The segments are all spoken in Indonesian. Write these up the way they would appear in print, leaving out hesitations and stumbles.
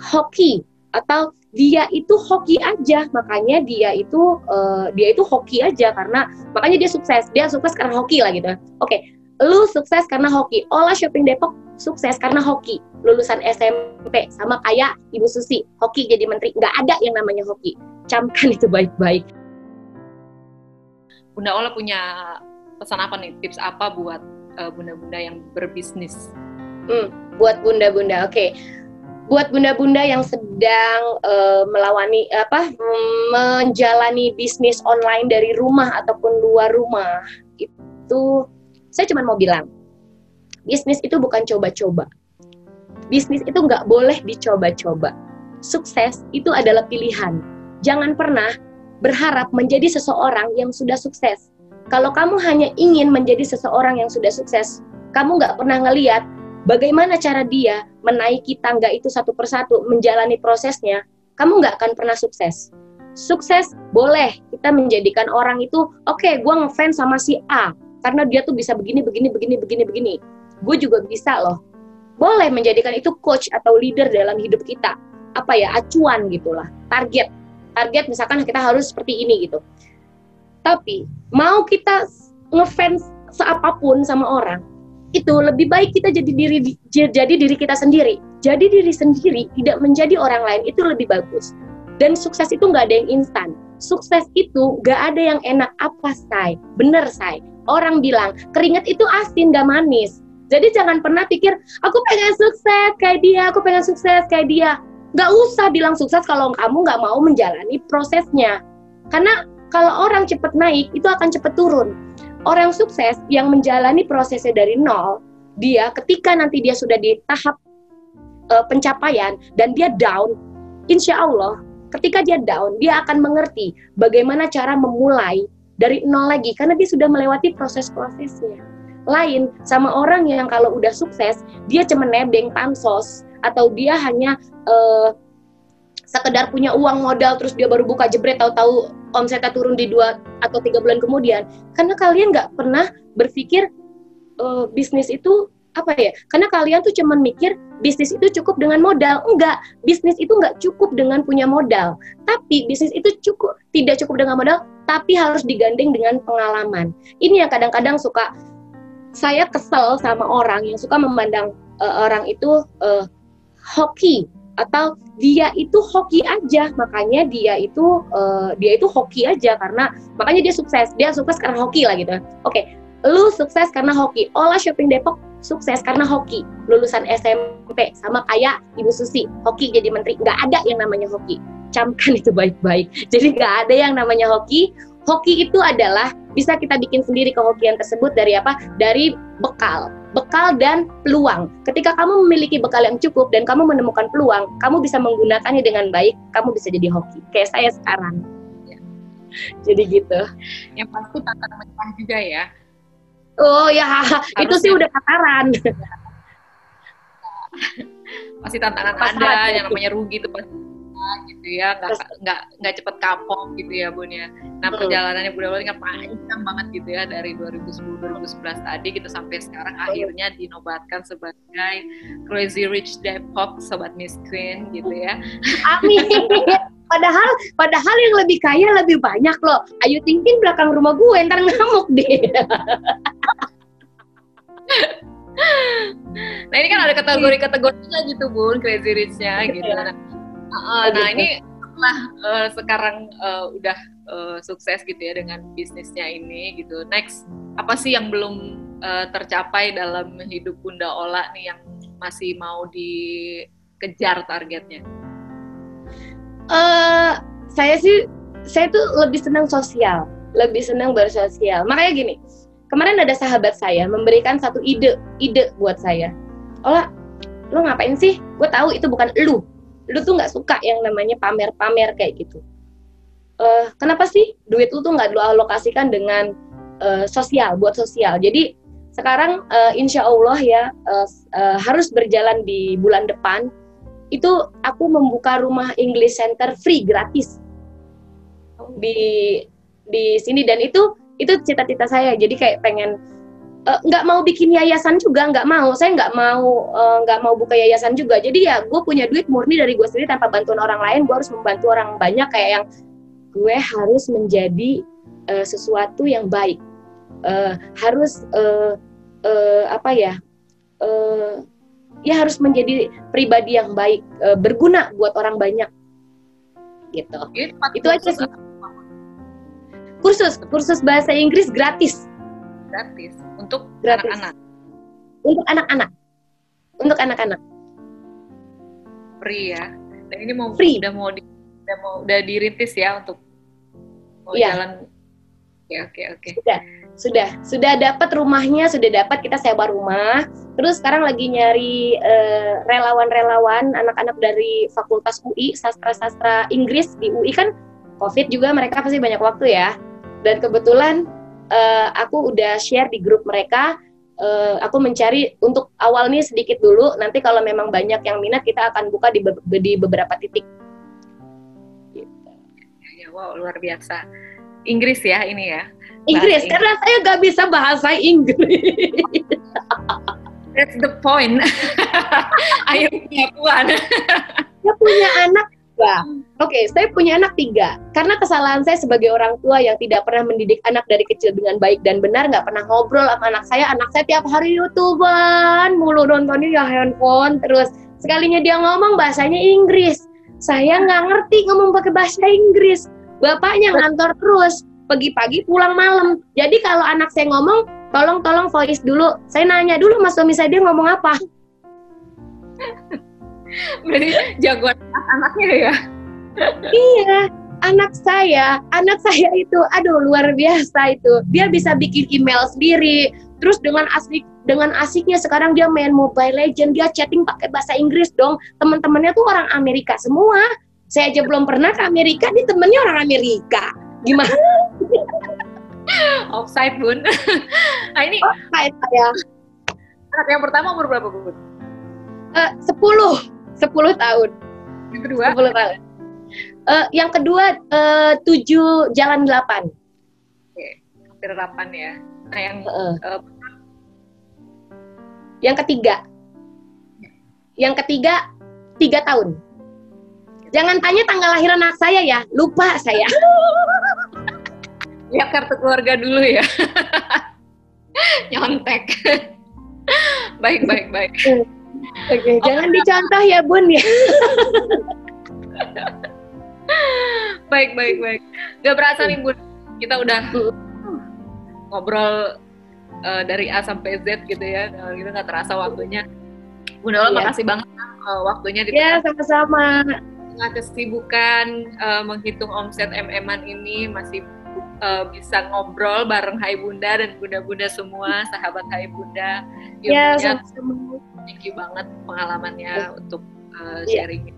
hoki, atau dia itu hoki aja, makanya dia itu hoki aja karena makanya dia sukses karena hoki lah gitu. Oke, lu sukses karena hoki. Ola Shopping Depok sukses karena hoki. Lulusan SMP sama kayak Ibu Susi, hoki jadi menteri. Nggak ada yang namanya hoki. Camkan itu baik-baik. Bunda Ola punya pesan apa nih? Tips apa buat bunda-bunda yang berbisnis? Buat bunda-bunda, oke. Buat bunda-bunda yang sedang menjalani bisnis online dari rumah ataupun luar rumah, itu saya cuma mau bilang, bisnis itu bukan coba-coba. Bisnis itu nggak boleh dicoba-coba. Sukses itu adalah pilihan. Jangan pernah berharap menjadi seseorang yang sudah sukses. Kalau kamu hanya ingin menjadi seseorang yang sudah sukses, kamu nggak pernah ngelihat bagaimana cara dia menaiki tangga itu satu persatu, menjalani prosesnya, kamu nggak akan pernah sukses. Sukses boleh kita menjadikan orang itu, oke, gue ngefans sama si A, karena dia tuh bisa begini. Gue juga bisa loh. Boleh menjadikan itu coach atau leader dalam hidup kita. Acuan gitulah, target misalkan kita harus seperti ini gitu. Tapi mau kita ngefans seapapun sama orang, itu lebih baik kita jadi diri kita sendiri. Jadi diri sendiri, tidak menjadi orang lain, itu lebih bagus. Dan sukses itu nggak ada yang instan. Sukses itu nggak ada yang enak. Apa, Say? Bener, Say. Orang bilang keringat itu asin, nggak manis. Jadi jangan pernah pikir aku pengen sukses kayak dia, aku pengen sukses kayak dia. Nggak usah bilang sukses kalau kamu nggak mau menjalani prosesnya. Karena kalau orang cepat naik, itu akan cepat turun. Orang sukses yang menjalani prosesnya dari nol, dia ketika nanti dia sudah di tahap pencapaian dan dia down, insya Allah ketika dia down, dia akan mengerti bagaimana cara memulai dari nol lagi, karena dia sudah melewati proses-prosesnya. Lain sama orang yang kalau udah sukses, dia cuma nebeng pansos, atau dia hanya sekedar punya uang modal terus dia baru buka jebret, tahu-tahu omsetnya turun di 2 atau 3 bulan kemudian. Karena kalian nggak pernah berpikir bisnis itu karena kalian tuh cuman mikir bisnis itu cukup dengan modal. Enggak, bisnis itu nggak cukup dengan punya modal, tapi bisnis itu tidak cukup dengan modal, tapi harus digandeng dengan pengalaman. Ini yang kadang-kadang suka saya kesel sama orang yang suka memandang orang itu hoki, atau dia itu hoki aja, makanya dia itu hoki aja karena makanya dia sukses karena hoki lah gitu. Oke, lu sukses karena hoki. Ola Shopping Depok sukses karena hoki. Lulusan SMP sama kayak Ibu Susi, hoki jadi menteri. Nggak ada yang namanya hoki. Camkan itu baik-baik. Jadi nggak ada yang namanya hoki. Hoki itu adalah bisa kita bikin sendiri kehokian tersebut dari apa? Dari bekal dan peluang. Ketika kamu memiliki bekal yang cukup dan kamu menemukan peluang, kamu bisa menggunakannya dengan baik, kamu bisa jadi hoki. Kayak saya sekarang. Ya. Jadi gitu. Yang pasti tantangan menyerah juga ya. Oh ya, itu sih udah takaran. Pasti tantangan ada, yang namanya rugi itu pasti gitu ya, nggak cepet kapok gitu ya Bun ya. Nah perjalanannya Bunda Ola kan panjang banget gitu ya, dari 2010-2011 tadi gitu sampai sekarang akhirnya dinobatkan sebagai Crazy Rich Depok Sobat Miskin gitu ya. Amin. Padahal yang lebih kaya lebih banyak loh. Ayu Ting Ting belakang rumah gue, ntar ngamuk deh. Nah ini kan ada kategori-kategorinya gitu Bun, Crazy Rich-nya gitu. Nah ini setelah sekarang udah sukses gitu ya dengan bisnisnya ini gitu. Next, apa sih yang belum tercapai dalam hidup Bunda Ola nih yang masih mau dikejar targetnya? Saya tuh lebih senang bersosial. Makanya gini, kemarin ada sahabat saya memberikan satu ide buat saya. Ola, lo ngapain sih? Gue tahu itu bukan lu tuh nggak suka yang namanya pamer-pamer kayak gitu. Kenapa sih duit lu tuh nggak lu alokasikan dengan buat sosial? Jadi sekarang insya Allah ya harus berjalan di bulan depan itu aku membuka rumah English Center free gratis di sini, dan itu cita-cita saya. Jadi kayak pengen nggak mau bikin yayasan juga, nggak mau. Saya nggak mau buka yayasan juga. Jadi ya gue punya duit murni dari gue sendiri tanpa bantuan orang lain. Gue harus membantu orang banyak, kayak yang gue harus menjadi sesuatu yang baik, harus apa ya, ya harus menjadi pribadi yang baik, berguna buat orang banyak gitu. Itu aja sih. Kursus bahasa Inggris gratis untuk gratis. anak-anak. Untuk anak-anak free ya. Dan ini free. udah dirintis ya untuk jalan. Oke. Sudah dapat rumahnya, sudah dapat, kita sewa rumah. Terus sekarang lagi nyari relawan-relawan anak-anak dari Fakultas UI, sastra Inggris di UI kan COVID juga, mereka pasti banyak waktu ya. Dan kebetulan aku udah share di grup mereka. Aku mencari untuk awal nih sedikit dulu. Nanti kalau memang banyak yang minat, kita akan buka di beberapa titik. Gitu. Ya, wow, luar biasa. Inggris ya ini ya. Inggris, karena saya nggak bisa bahasa Inggris. That's the point. Ayo punya puan. Saya punya anak 2. Oke, saya punya anak 3. Karena kesalahan saya sebagai orang tua yang tidak pernah mendidik anak dari kecil dengan baik dan benar, nggak pernah ngobrol sama anak saya. Anak saya tiap hari YouTuber, mulu nontonnya ya handphone terus. Sekalinya dia ngomong bahasanya Inggris, saya nggak ngerti ngomong pakai bahasa Inggris. Bapaknya ngantor terus, pagi-pagi pulang malam. Jadi kalau anak saya ngomong, tolong voice dulu. Saya nanya dulu mas suami saya, dia ngomong apa. Berarti jagoan anaknya ya? Iya, anak saya itu, aduh luar biasa itu. Dia bisa bikin email sendiri. Terus dengan asiknya sekarang dia main Mobile Legends, dia chatting pakai bahasa Inggris dong. Teman-temannya tuh orang Amerika semua. Saya aja belum pernah ke Amerika, dia temennya orang Amerika. Gimana? Offside Bun. Nah ini offside saya. Anak yang pertama umur berapa Bun? 10 tahun. Yang kedua? 10 tahun. Yang kedua 7 jalan 8. Oke, hampir 8 ya. Nah yang ketiga. Yang ketiga 3 tahun. Jangan tanya tanggal lahir anak saya ya, lupa saya. Lihat kartu keluarga dulu ya. Nyontek. Baik. Oke, jangan dicontoh ya Bun ya. Baik. Gak berasa nih Bun, kita udah ngobrol dari A sampai Z gitu ya. Kita gak terasa waktunya. Bun Daula makasih banget waktunya. Ya, sama-sama. Dengan kesibukan menghitung omset MM-an ini masih bisa ngobrol bareng Hai Bunda dan bunda-bunda semua, sahabat Hai Bunda. Ya, sama-sama. Thank you banget pengalamannya untuk sharing.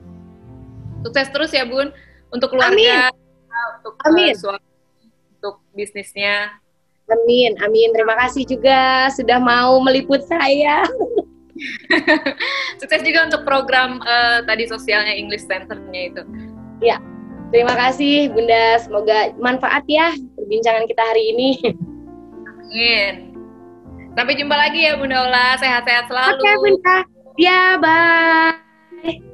Sukses terus ya Bun, untuk keluarga, untuk suami, untuk bisnisnya. Amin. Terima kasih juga sudah mau meliput saya. Sukses juga untuk program tadi sosialnya English Center-nya itu. Ya, terima kasih Bunda. Semoga manfaat ya perbincangan kita hari ini. Amin. Sampai jumpa lagi ya Bunda Ola. Sehat-sehat selalu. Oke Bunda. Ya, bye.